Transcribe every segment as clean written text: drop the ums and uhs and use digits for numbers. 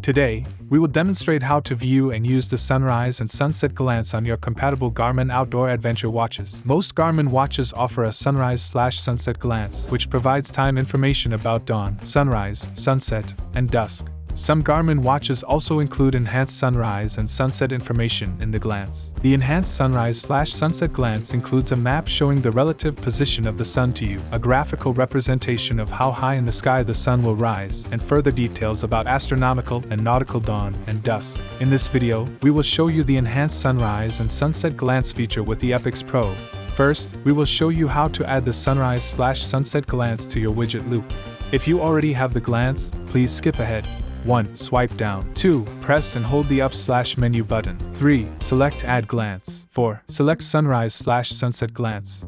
Today, we will demonstrate how to view and use the sunrise and sunset glance on your compatible Garmin Outdoor Adventure watches. Most Garmin watches offer a sunrise/sunset glance, which provides time information about dawn, sunrise, sunset, and dusk. Some Garmin watches also include enhanced sunrise and sunset information in the glance. The enhanced sunrise/sunset glance includes a map showing the relative position of the sun to you, a graphical representation of how high in the sky the sun will rise, and further details about astronomical and nautical dawn and dusk. In this video, we will show you the enhanced sunrise and sunset glance feature with the Epix Pro. First, we will show you how to add the sunrise/sunset glance to your widget loop. If you already have the glance, please skip ahead. 1. Swipe down. 2. Press and hold the up/menu button. 3. Select Add Glance. 4. Select Sunrise/Sunset Glance.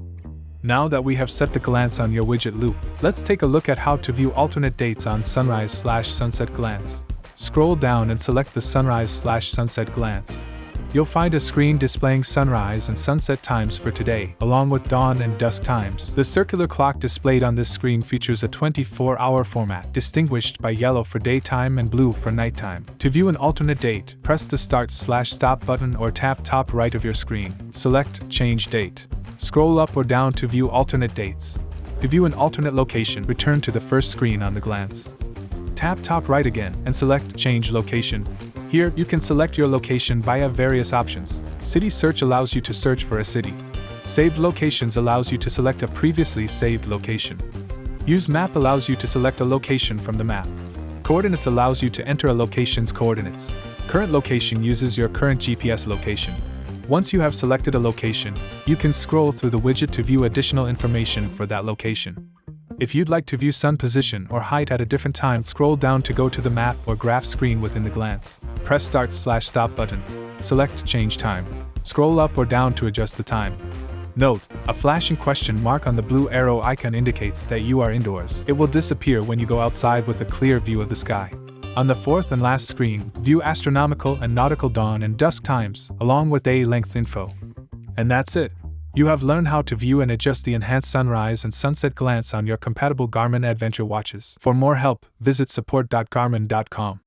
Now that we have set the glance on your widget loop, let's take a look at how to view alternate dates on Sunrise/Sunset Glance. Scroll down and select the Sunrise/Sunset Glance. You'll find a screen displaying sunrise and sunset times for today, along with dawn and dusk times. The circular clock displayed on this screen features a 24-hour format, distinguished by yellow for daytime and blue for nighttime. To view an alternate date, press the Start/Stop button or tap top right of your screen. Select Change Date. Scroll up or down to view alternate dates. To view an alternate location, return to the first screen on the glance. Tap top right again and select Change Location. Here, you can select your location via various options. City Search allows you to search for a city. Saved Locations allows you to select a previously saved location. Use Map allows you to select a location from the map. Coordinates allows you to enter a location's coordinates. Current Location uses your current GPS location. Once you have selected a location, you can scroll through the widget to view additional information for that location. If you'd like to view sun position or height at a different time, scroll down to go to the map or graph screen within the glance. Press Start/Stop button. Select Change Time. Scroll up or down to adjust the time. Note, a flashing question mark on the blue arrow icon indicates that you are indoors. It will disappear when you go outside with a clear view of the sky. On the fourth and last screen, view astronomical and nautical dawn and dusk times, along with day length info. And that's it. You have learned how to view and adjust the enhanced sunrise and sunset glance on your compatible Garmin Adventure watches. For more help, visit support.garmin.com.